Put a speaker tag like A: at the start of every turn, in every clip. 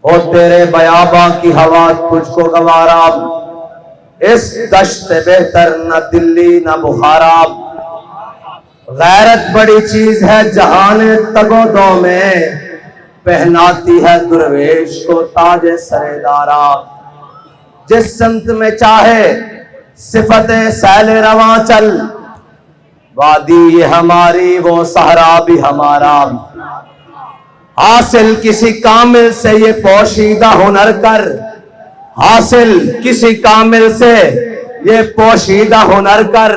A: हो तेरे बयाबा की हवा तुझको गवारा, इस दश्त से बेहतर न दिल्ली न बुखारा। गैरत बड़ी चीज है जहान तगोदों में, पहनाती है दुर्वेश को ताजे सरेदारा। जिस संत में चाहे सिफत सैले रवां चल, वादी ये हमारी वो सहरा भी हमारा। हासिल किसी कामिल से ये पोशीदा हुनर कर, हासिल किसी कामिल से ये पोशीदा हुनर कर।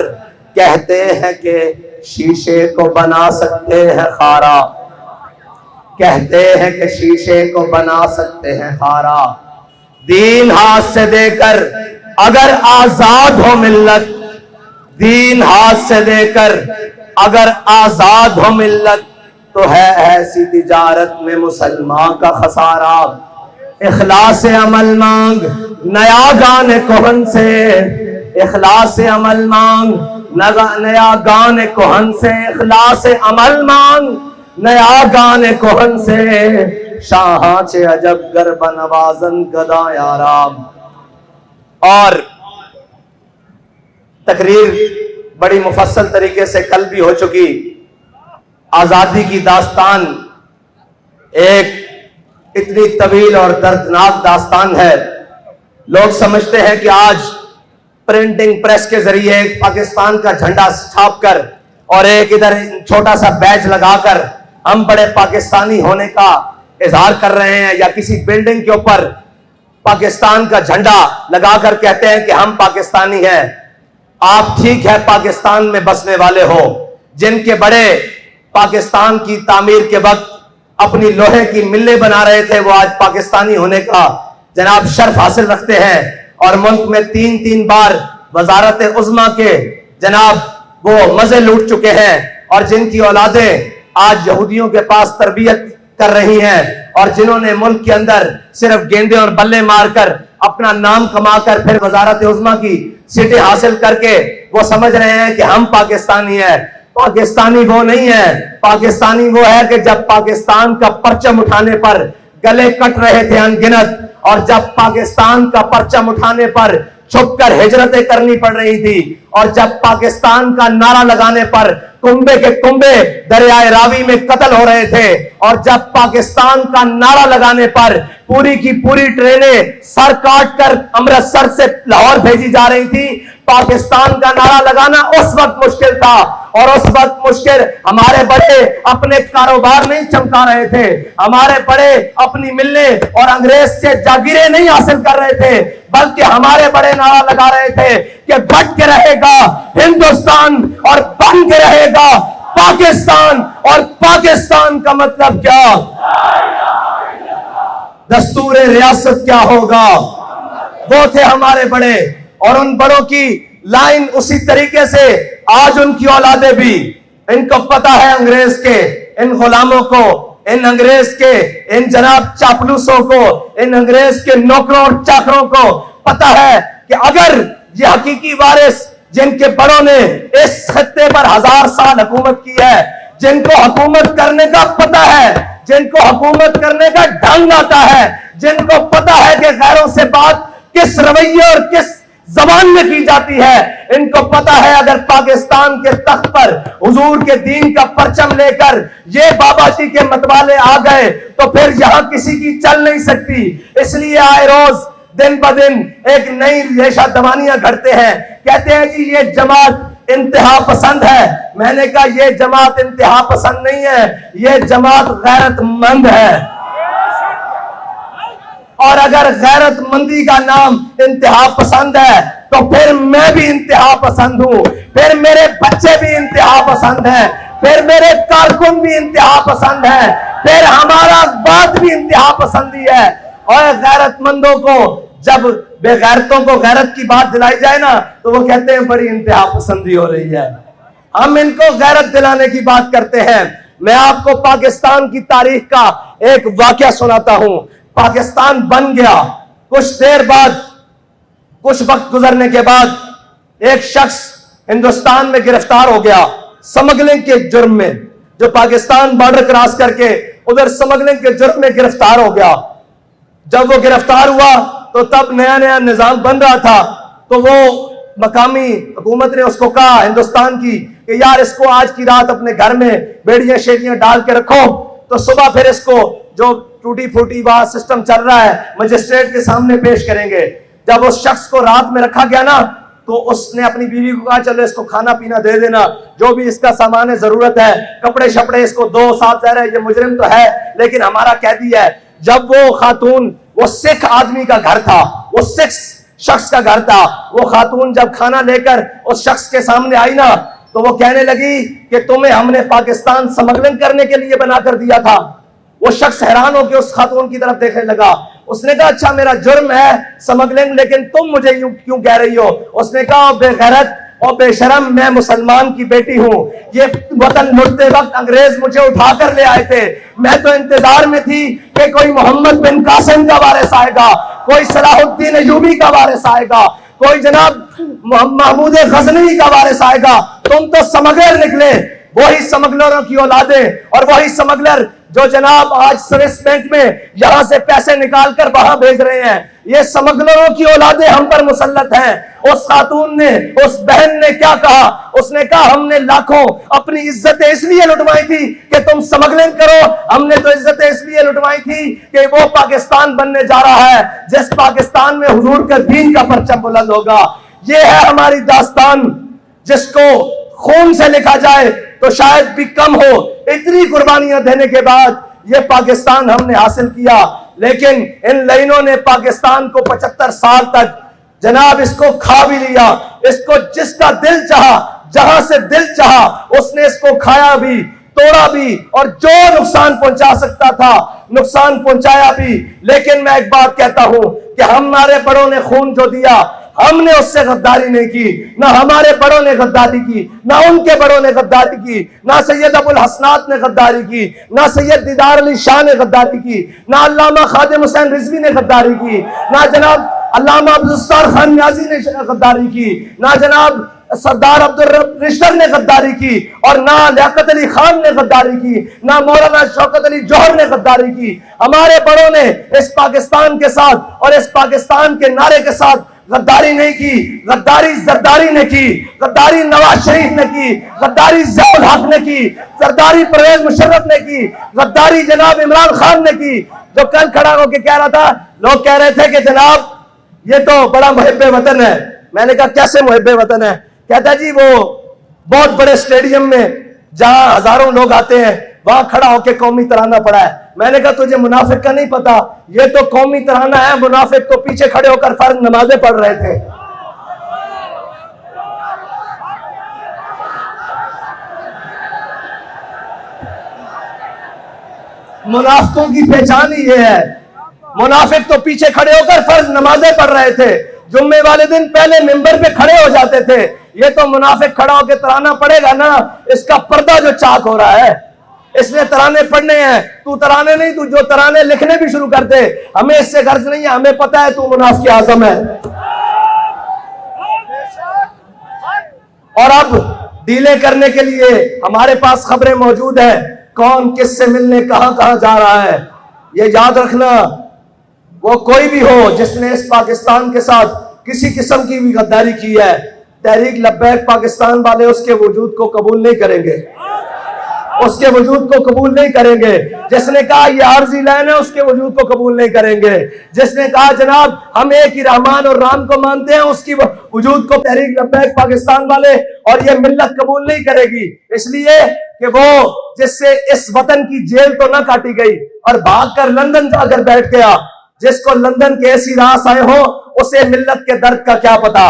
A: कहते हैं कि शीशे को बना सकते हैं खारा, कहते हैं कि शीशे को बना सकते हैं खारा। दीन हाथ से देकर अगर आजाद हो मिल्लत, दीन हाथ से देकर अगर आजाद हो मिल्लत, तो है ऐसी तिजारत में मुसलमान का खसारा। इखलास अमल मांग नया गाने कोहन से, इखलास अमल मांग नया गाने कोहन से। इखलास अमल मांग नया गाने कोहन से। शाह चे अजब गर बनवाजन गदा याराम। और तकरीर बड़ी मुफस्सल तरीके से कल भी हो चुकी। आजादी की दास्तान एक इतनी तवील और दर्दनाक दास्तान है। लोग समझते हैं कि आज प्रिंटिंग प्रेस के जरिए एक पाकिस्तान का झंडा छापकर और एक इधर छोटा सा बैज लगाकर हम बड़े पाकिस्तानी होने का इजहार कर रहे हैं, या किसी बिल्डिंग के ऊपर पाकिस्तान का झंडा लगाकर कहते हैं कि हम पाकिस्तानी हैं। आप ठीक है पाकिस्तान में बसने वाले हो, जिनके बड़े पाकिस्तान की तामीर के वक्त अपनी लोहे की मिलें बना रहे थे, वो आज पाकिस्तानी होने का जनाब शर्फ हासिल रखते हैं और मुल्क में 3-3 बार वजारत उज़्मा के जनाब वो मजे लूट चुके हैं, और जिनकी औलादें आज यहूदियों के पास तरबियत कर रही हैं, और जिन्होंने मुल्क के अंदर सिर्फ गेंदे और बल्ले मारकर अपना नाम कमाकर फिर वजारत उज़्मा की सीटें हासिल करके वो समझ रहे हैं कि हम पाकिस्तानी हैं। पाकिस्तानी वो नहीं है, पाकिस्तानी वो है कि जब पाकिस्तान का परचम उठाने पर गले कट रहे थे अनगिनत, और जब पाकिस्तान का परचम उठाने पर छुपकर हिजरतें करनी पड़ रही थी, और जब पाकिस्तान का नारा लगाने पर कुंबे के कुंबे दरियाए रावी में कत्ल हो रहे थे, और जब पाकिस्तान का नारा लगाने पर पूरी की पूरी ट्रेनें सर काट कर अमृतसर से लाहौर भेजी जा रही थी। पाकिस्तान का नारा लगाना उस वक्त मुश्किल था, और उस वक्त मुश्किल हमारे बड़े अपने कारोबार नहीं चमका रहे थे, हमारे बड़े अपनी मिलने और अंग्रेज से जागीरें नहीं हासिल कर रहे थे, बल्कि हमारे बड़े नारा लगा रहे थे कि बच के रहेगा हिंदुस्तान और बन के रहेगा पाकिस्तान। और पाकिस्तान का मतलब क्या, दस्तूर रियासत क्या होगा, वो थे हमारे बड़े। और उन बड़ों की लाइन उसी तरीके से आज उनकी औलादे भी, इनको पता है अंग्रेज के इन गुलामों को, इन अंग्रेज के इन जनाब चापलूसों को, इन अंग्रेज के नौकरों और चाकरों को पता है कि अगर ये हकीकी वारिस जिनके बड़ों ने इस खत्ते पर 1000 साल हुकूमत की है, जिनको हुकूमत करने का पता है, जिनको हुकूमत करने का ढंग आता है, जिनको पता है कि गैरों से बात किस रवैये और किस जबान में की जाती है, इनको पता है अगर पाकिस्तान के तख्त पर हुजूर के दीन का परचम लेकर ये बाबाजी के मतवाले आ गए तो फिर यहां किसी की चल नहीं सकती। इसलिए आए रोज दिन ब दिन एक नई रेशा दवानियां घड़ते हैं। कहते हैं कि ये जमात इंतहा पसंद है। मैंने कहा ये जमात इंतहा पसंद नहीं है, ये जमात गैरतमंद है। और अगर गैरतमंदी का नाम इंतहा पसंद है तो फिर मैं भी इंतहा पसंद हूं, फिर मेरे बच्चे भी इंतहा पसंद है, फिर मेरे कारकुन भी इंतहा पसंद है, फिर हमारा बात भी इंतहा पसंदी है। और गैरतमंदों को जब बेगैरतों को गैरत की बात दिलाई जाए ना तो वो कहते हैं बड़ी इंतहा पसंदी हो रही है। हम इनको गैरत दिलाने की बात करते हैं। मैं आपको पाकिस्तान की तारीख का एक वाकया सुनाता हूं। पाकिस्तान बन गया, कुछ देर बाद, कुछ वक्त गुजरने के बाद एक शख्स हिंदुस्तान में गिरफ्तार हो गया स्मगलिंग के जुर्म में। जो पाकिस्तान बॉर्डर क्रॉस करके उधर स्मगलिंग के जुर्म में गिरफ्तार हो गया। जब वो गिरफ्तार हुआ तो तब नया नया निजाम बन रहा था, तो वो मकामी हुकूमत ने उसको कहा, हिंदुस्तान की, कि यार इसको आज की रात अपने घर में बेड़ियां शेड़ियां डाल के रखो, तो सुबह फिर इसको जो टूटी फूटी बात सिस्टम चल रहा है मजिस्ट्रेट के सामने पेश करेंगे। जब उस शख्स को रात में रखा गया ना, तो उसने अपनी बीवी को कहा, चलो इसको खाना पीना दे देना, जो भी इसका सामान है, जरूरत है, कपड़े शपड़े इसको दो, साफ ज़ाहिर है ये मुजरिम तो है लेकिन हमारा कैदी है। जब वो खातून, वो सिख आदमी का घर था, वो सिख शख्स का घर था, वो खातून जब खाना लेकर उस शख्स के सामने आई ना, तो वो कहने लगी कि तुम्हें हमने पाकिस्तान स्मगलिंग करने के लिए बनाकर दिया था। वो शख्स हैरान होकर उस खातून की तरफ देखने लगा। उसने कहा, अच्छा मेरा जुर्म है स्मगलिंग, लेकिन तुम मुझे यूं क्यों कह रही हो? उसने कहा, बेगैरत और बेशरम, मैं मुसलमान की बेटी हूं, ये वतन लुटते वक्त अंग्रेज मुझे उठाकर ले आए थे, मैं तो इंतजार में थी कि कोई मोहम्मद बिन कासिम का वारिस आएगा, कोई सलाहुद्दीन अय्यूबी का वारिस आएगा, कोई जनाब महमूद गजनवी का वारिस आएगा। तुम तो स्मगलर निकले, वही स्मगलरों की औलादें, और वही स्मगलर जो जनाब आज स्विस बैंक में यहां से पैसे निकालकर वहां भेज रहे हैं, ये स्मगलरों की औलादें हम पर मुसल्लत हैं। उस खातून ने, उस बहन ने क्या कहा? उसने कहा, हमने लाखों अपनी इज्जतें इसलिए लुटवाई थी कि तुम स्मगलिंग करो, हमने तो इज्जतें इसलिए लुटवाई थी कि वो पाकिस्तान बनने जा रहा है जिस पाकिस्तान में हुजूर का दीन का परचम बुलंद होगा। ये है हमारी दास्तान, जिसको खून से लिखा जाए तो शायद भी कम हो। इतनी कुर्बानियां देने के बाद ये पाकिस्तान हमने हासिल किया, लेकिन इन लाइनों ने पाकिस्तान को 75 साल तक जनाब इसको खा भी लिया। इसको जिसका दिल चाहा, जहां से दिल चाहा, उसने इसको खाया भी, तोड़ा भी, और जो नुकसान पहुंचा सकता था नुकसान पहुंचाया भी। लेकिन मैं एक बात कहता हूं कि हमारे बड़ों ने खून जो दिया, हमने उससे गद्दारी नहीं की, ना हमारे बड़ों ने गद्दारी की, ना उनके बड़ों ने गद्दारी की, ना सैयद अबुल हसनात ने गद्दारी की, ना सैयद दीदार अली शाह ने गद्दारी की, ना अल्लामा खादिम हुसैन रिजवी ने गद्दारी की, ना जनाब अल्लामा अब्दुल सत्तार खान न्याजी ने गद्दारी की, ना जनाब सरदार अब्दुल रब रिश्तर ने गद्दारी की, और ना लियाकत अली खान ने गद्दारी की, ना मौलाना शौकत अली जौहर ने गद्दारी की। हमारे बड़ों ने इस पाकिस्तान के साथ और इस पाकिस्तान के नारे के साथ गद्दारी नहीं की। गद्दारी जरदारी ने की, गद्दारी नवाज शरीफ ने की, गद्दारी ज़ियाउल हक ने की, गद्दारी परवेज मुशर्रफ ने की, गद्दारी जनाब इमरान खान ने की, जो कल खड़ा होकर कह रहा था, लोग कह रहे थे कि जनाब ये तो बड़ा मुहिब्बे वतन है। मैंने कहा, कैसे मुहिब्बे वतन है? कहता जी वो बहुत बड़े स्टेडियम में जहां हजारों लोग आते हैं वहां खड़ा होकर कौमी तराना पड़ा है। मैंने कहा, तुझे मुनाफिक का नहीं पता, ये तो कौमी तराना है, मुनाफिक तो पीछे खड़े होकर फर्ज नमाजें पढ़ रहे थे। मुनाफिकों की पहचान ही ये है, मुनाफिक तो पीछे खड़े होकर फर्ज नमाजें पढ़ रहे थे, जुम्मे वाले दिन पहले मिंबर पे खड़े हो जाते थे। ये तो मुनाफिक खड़ा होकर तराना पड़ेगा ना, इसका पर्दा जो चाक हो रहा है, इसलिए तराने पढ़ने हैं। तू तराने नहीं, तू जो तराने लिखने भी शुरू कर दे, हमें इससे गर्ज नहीं है, हमें पता है तू मुनाफिक आज़म है। और अब डीले करने के लिए हमारे पास खबरें मौजूद है, कौन किससे मिलने कहां कहां जा रहा है। ये याद रखना, वो कोई भी हो जिसने इस पाकिस्तान के साथ किसी किस्म की भी गद्दारी की है, तहरीक लब्बैक पाकिस्तान वाले उसके वजूद को कबूल नहीं करेंगे, उसके वजूद को कबूल नहीं करेंगे। जिसने कहा ये आर्जी लाइन है, उसके वजूद को कबूल नहीं करेंगे। जिसने कहा जनाब हम एक ही रहमान और राम को मानते हैं, उसकी वजूद को तहरीक लब्बैक पाकिस्तान वाले और ये मिल्लत कबूल नहीं करेगी। इसलिए कि वो जिससे इस वतन की जेल तो ना काटी गई और भागकर लंदन जाकर बैठ गया, जिसको लंदन के ऐसी रास आए हो, उसे मिल्लत के दर्द का क्या पता,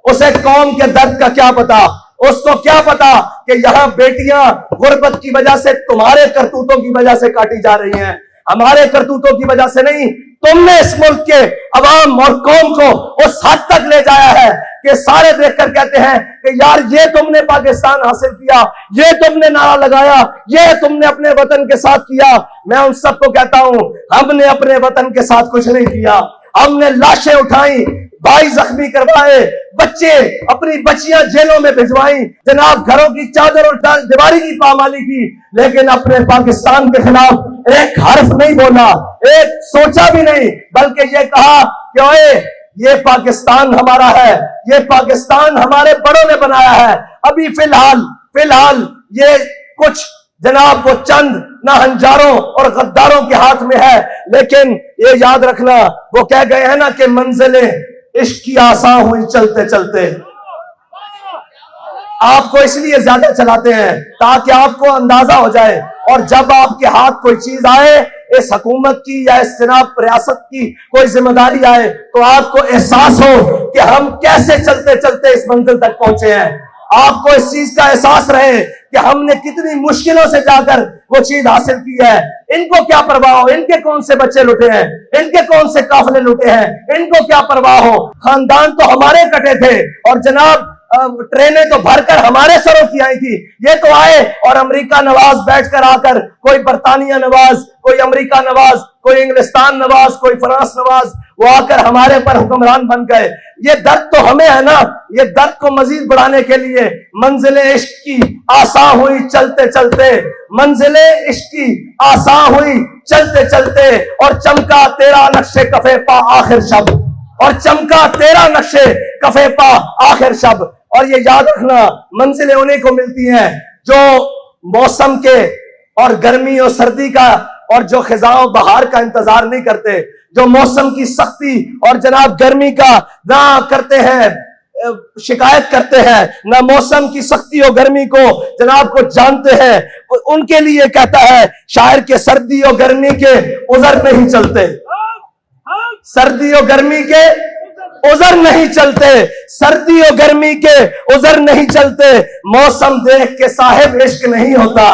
A: उसे कौम के दर्द का क्या पता, उसको क्या पता कि यहाँ बेटियां गुर्बत की वजह से, तुम्हारे करतूतों की वजह से काटी जा रही हैं, हमारे करतूतों की वजह से नहीं। तुमने इस मुल्क के अवाम और कौम को उस हद तक ले जाया है कि सारे देखकर कहते हैं कि यार ये तुमने पाकिस्तान हासिल किया, ये तुमने नारा लगाया, ये तुमने अपने वतन के साथ किया। मैं उन सबको कहता हूं, हमने अपने वतन के साथ कुछ नहीं किया। हमने लाशें उठाई, भाई जख्मी करवाए, बच्चे अपनी बच्चियां जेलों में भिजवाई, जनाब घरों की चादर और दीवारी की पामाली की, लेकिन अपने पाकिस्तान के खिलाफ एक हर्फ नहीं बोला, एक सोचा भी नहीं, बल्कि ये कहा कि ओए ये पाकिस्तान हमारा है, ये पाकिस्तान हमारे बड़ों ने बनाया है। अभी फिलहाल ये कुछ जनाब वो चंद नाहंजारों और गद्दारों के हाथ में है, लेकिन ये याद रखना, वो कह गए हैं ना कि मंजिलें इश्क की आसान हुई चलते चलते। आपको इसलिए ज्यादा चलाते हैं ताकि आपको अंदाजा हो जाए, और जब आपके हाथ कोई चीज आए, इस हुकूमत की या इस जनाब रियासत की कोई जिम्मेदारी आए, तो आपको एहसास हो कि हम कैसे चलते चलते इस मंजिल तक पहुंचे हैं। आपको इस चीज का एहसास रहे कि हमने कितनी मुश्किलों से जाकर वो चीज हासिल की है। इनको क्या परवाह हो, इनके कौन से बच्चे लुटे हैं, इनके कौन से काफिले लुटे हैं, इनको क्या परवाह हो। खानदान तो हमारे कटे थे और जनाब ट्रेनें तो भरकर हमारे सरों की आई थी। ये तो आए और अमेरिका नवाज बैठकर आकर, कोई बरतानिया नवाज, कोई अमेरिका नवाज, कोई इंग्लिस्तान नवाज, कोई फ्रांस नवाज, वो आकर हमारे पर हुक्मरान बन गए। ये दर्द तो हमें है ना। ये दर्द को मजीद बढ़ाने के लिए मंजिलें इश्क की आसान हुई चलते चलते, मंजिलें इश्क की आसान हुई चलते चलते, और चमका तेरा नक्शे कफे पा आखिर शब, और चमका तेरा नक्शे कफे पा आखिर शब। और ये याद रखना, मंजिलें उन्हीं को मिलती हैं जो मौसम के और गर्मी और सर्दी का और जो खिजाओं बहार का इंतजार नहीं करते, जो मौसम की सख्ती और जनाब गर्मी का ना करते हैं, शिकायत करते हैं, ना मौसम की सख्ती और गर्मी को जनाब को जानते हैं। उनके लिए कहता है शायर के सर्दी और गर्मी के उज़र नहीं चलते, सर्दी और गर्मी के उज़र नहीं चलते, सर्दी और गर्मी के उज़र नहीं चलते, मौसम देख के साहिब इश्क नहीं होता।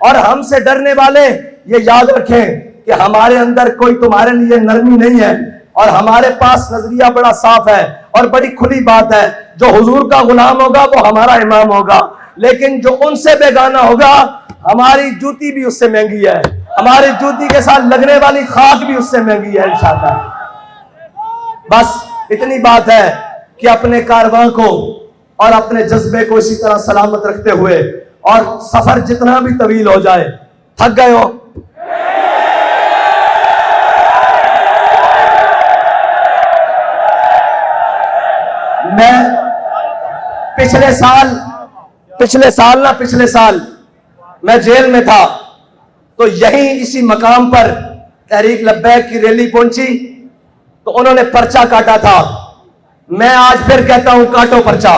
A: और हमसे डरने वाले ये याद रखें कि हमारे अंदर कोई तुम्हारे लिए नरमी नहीं है, और हमारे पास नजरिया बड़ा साफ है और बड़ी खुली बात है। जो हुजूर का गुलाम होगा वो हमारा इमाम होगा, लेकिन जो उनसे बेगाना होगा, हमारी जूती भी उससे महंगी है, हमारी जूती के साथ लगने वाली खाक भी उससे महंगी है इंशाअल्लाह। बस इतनी बात है कि अपने कारवां को और अपने जज्बे को इसी तरह सलामत रखते हुए, और सफर जितना भी तवील हो जाए, थक गए हो, मैं पिछले साल मैं जेल में था, तो यहीं इसी मकाम पर तहरीक लब्बैक की रैली पहुंची, तो उन्होंने पर्चा काटा था। मैं आज फिर कहता हूं, काटो पर्चा।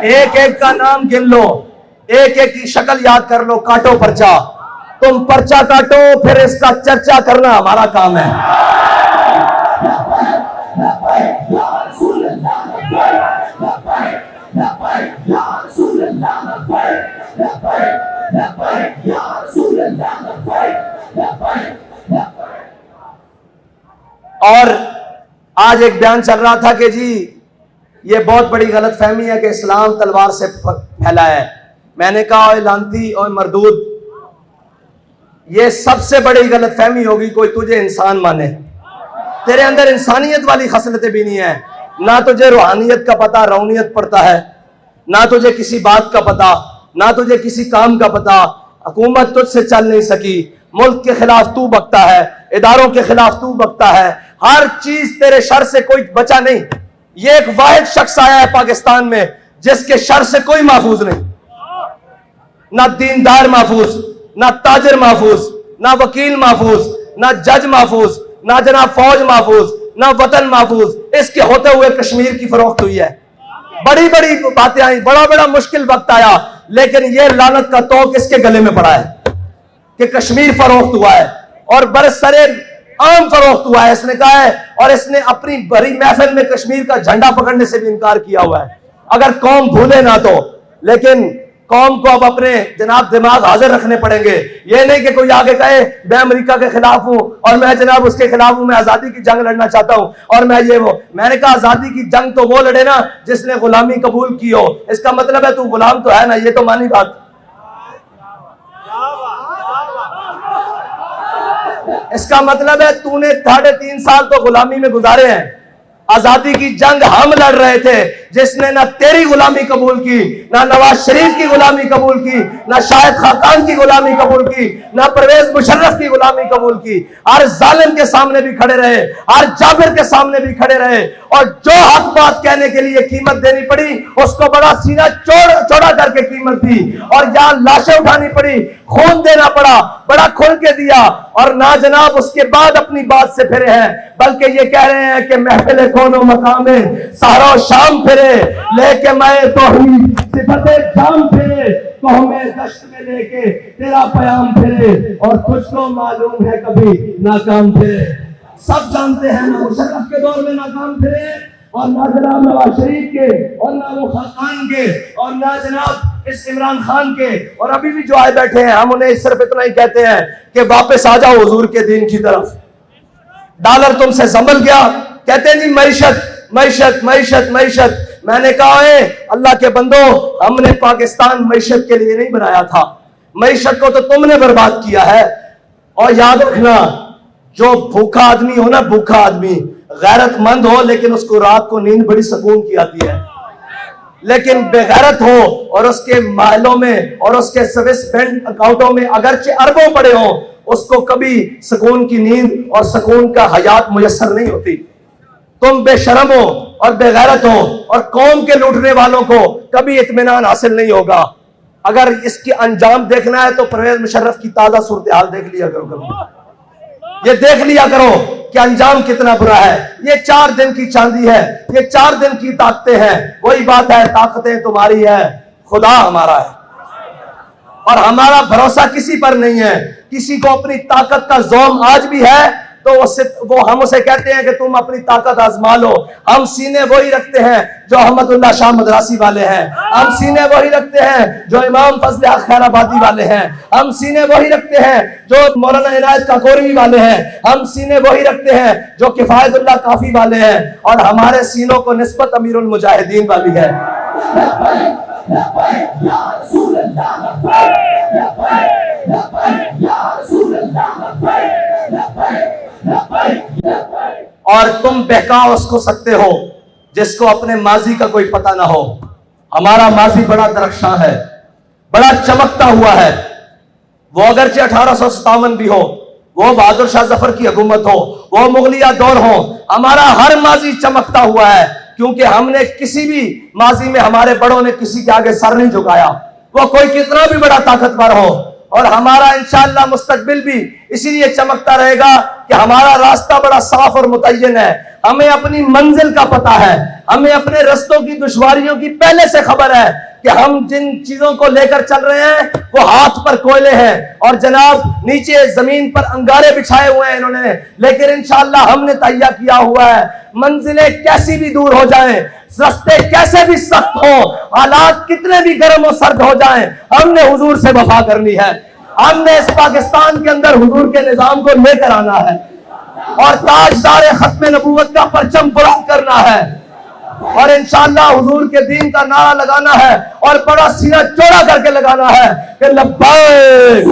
A: एक एक का नाम गिन लो, एक एक की शक्ल याद कर लो, काटो पर्चा। तुम पर्चा काटो, फिर इसका चर्चा करना हमारा काम है। और आज एक बयान चल रहा था कि जी ये बहुत बड़ी गलत फहमी है कि इस्लाम तलवार से फैला है। मैंने कहा ओए लांती, ओए मरदूद, ये सबसे बड़ी गलत फहमी होगी कोई तुझे इंसान माने। तेरे अंदर इंसानियत वाली खसलतें भी नहीं है, ना तुझे रूहानियत का पता, रौनियत पड़ता है, ना तुझे किसी बात का पता, ना तुझे किसी काम का पता। हुकूमत तुझसे चल नहीं सकी, मुल्क के खिलाफ तू बकता है, इदारों के खिलाफ तू बकता है, हर चीज तेरे शर से कोई बचा नहीं। ये एक वाहिद शख्स आया है पाकिस्तान में जिसके शर से कोई महफूज नहीं, ना दीनदार महफूज, ना ताजिर महफूज, ना वकील महफूज, ना जज महफूज, ना जनाब फौज महफूज, ना वतन महफूज। इसके होते हुए कश्मीर की फरोख्त हुई है, बड़ी बड़ी बातें आई, बड़ा बड़ा मुश्किल वक्त आया, लेकिन यह लानत का तोक इसके गले में पड़ा है कि कश्मीर फरोख्त हुआ है। और बरसरे आम फरोख्त हुआ है, इसने कहा है। और इसने अपनी बड़ी महफिल में कश्मीर का झंडा पकड़ने से भी इनकार किया हुआ है। अगर कौम भूले ना तो, लेकिन कौम को अब अपने जनाब दिमाग हाजिर रखने पड़ेंगे। ये नहीं कि कोई आगे कहे मैं अमेरिका के खिलाफ हूं और मैं जनाब उसके खिलाफ हूं, मैं आजादी की जंग लड़ना चाहता हूं और मैं ये वो। मैंने कहा आजादी की जंग तो वो लड़े ना जिसने गुलामी कबूल की हो। इसका मतलब है तू गुलाम तो है ना, ये तो मानी बात। इसका मतलब है तूने 3.5 साल तो गुलामी में गुजारे हैं। आजादी की जंग हम लड़ रहे थे, जिसने ना तेरी गुलामी कबूल की, ना नवाज शरीफ की गुलामी कबूल की, ना शाहिद खाकान की गुलामी कबूल की, ना परवेज मुशर्रफ की गुलामी कबूल की। हर जालिम के सामने भी खड़े रहे, हर जाबिर के सामने भी खड़े रहे, और जो हक बात कहने के लिए कीमत देनी पड़ी उसको बड़ा सीना चौड़ा करके कीमत दी, और जहां लाशें उठानी पड़ी, खून देना पड़ा, बड़ा खुल के दिया। और ना जनाब उसके बाद अपनी बात से फिरे हैं, बल्कि ये कह रहे हैं कि महफिल कोनो मकामे सारो शाम फिरे, लेके मैं तो ही सिफते जाम फिरे, तो हमें दश्त में लेके तेरा प्याम फिरे, और तुझको मालूम है कभी नाकाम फिरे। सब जानते हैं ना मुशर्रफ के दौर में नाकाम फिरे, और ना जनाब नवाज शरीफ के, और ना वो खाकान के, और ना जनाब इस इमरान खान के, और अभी भी जो आए बैठे हैं, हम उन्हें सिर्फ इतना ही कहते हैं कि वापस आ जाओ हुजूर के दीन की तरफ। डॉलर तुमसे संभल गया, कहते नहीं मईशत मईशत मईशत मईशत। मैंने कहा है अल्लाह के बंदो, हमने पाकिस्तान मईशत के लिए नहीं बनाया था, मईशत को तो तुमने बर्बाद किया है। और याद रखना, जो भूखा आदमी हो ना, भूखा आदमी गैरतमंद हो, लेकिन उसको रात को नींद बड़ी सुकून की आती है। लेकिन बेगैरत हो और उसके महलों में और उसके स्विस बैंक अकाउंटों में अगरचे अरबों पड़े हो, उसको कभी सुकून की नींद और सुकून का हयात मुयस्सर नहीं होती। तुम बेशरम हो और बेगैरत हो, और कौम के लूटने वालों को कभी इत्मीनान हासिल नहीं होगा। अगर इसकी अंजाम देखना है तो परवेज मुशर्रफ की ताजा सूरत हाल देख लिया करो, कभी ये देख लिया करो कि अंजाम कितना बुरा है। ये 4 दिन की चांदी है, ये 4 दिन की ताकतें हैं। वही बात है, ताकतें तुम्हारी है, खुदा हमारा है, और हमारा भरोसा किसी पर नहीं है। किसी को अपनी ताकत का ज़ौम आज भी है तो वो हम उसे कहते हैं कि तुम अपनी ताकत आजमा लो। हम सीने वही रखते हैं जो अहमदुल्लाह शाह मदरासी वाले हैं, हम सीने वही रखते हैं जो इमाम फजल हक खैराबादी वाले हैं, हम सीने वही रखते हैं जो मौलाना इनायत काकोरी वाले हैं, हम सीने वही रखते हैं जो किफायतुल्लाह काफी वाले हैं, और हमारे सीनों को निस्बत अमीरुल मुजाहिदीन वाली है। और तुम बहका उसको सकते हो जिसको अपने माजी का कोई पता ना हो। हमारा माजी बड़ा दरख्शां है, बड़ा चमकता हुआ है। वो अगरचे 1857 भी हो, वो बहादुर शाह जफर की हुकूमत हो, वो मुगलिया दौर हो, हमारा हर माजी चमकता हुआ है, क्योंकि हमने किसी भी माजी में हमारे बड़ों ने किसी के आगे सर नहीं झुकाया, वो कोई कितना भी बड़ा ताकतवर हो। और हमारा इंशाअल्लाह मुस्तकबिल भी इसीलिए चमकता रहेगा कि हमारा रास्ता बड़ा साफ और मुतय्यन है। हमें अपनी मंजिल का पता है, हमें अपने रास्तों की दुश्वारियों की पहले से खबर है कि हम जिन चीजों को लेकर चल रहे हैं वो हाथ पर कोयले हैं, और जनाब नीचे जमीन पर अंगारे बिछाए हुए हैं इन्होंने, लेकिन इंशाअल्लाह हमने तैयार किया हुआ है। मंजिलें कैसी भी दूर हो जाएं, रास्ते कैसे भी सख्त हो, हालात कितने भी गर्म और सर्द हो जाएं, हमने हुजूर से वफा करनी है। हमने इस पाकिस्तान के अंदर हुजूर के निजाम को लेकर आना है, और ताजदार खत्म नबूवत का परचम बुलंद करना है, और इंशाअल्लाह हुजूर के दीन का नारा लगाना है, और बड़ा सीना चौड़ा करके लगाना है कि लब्बैक।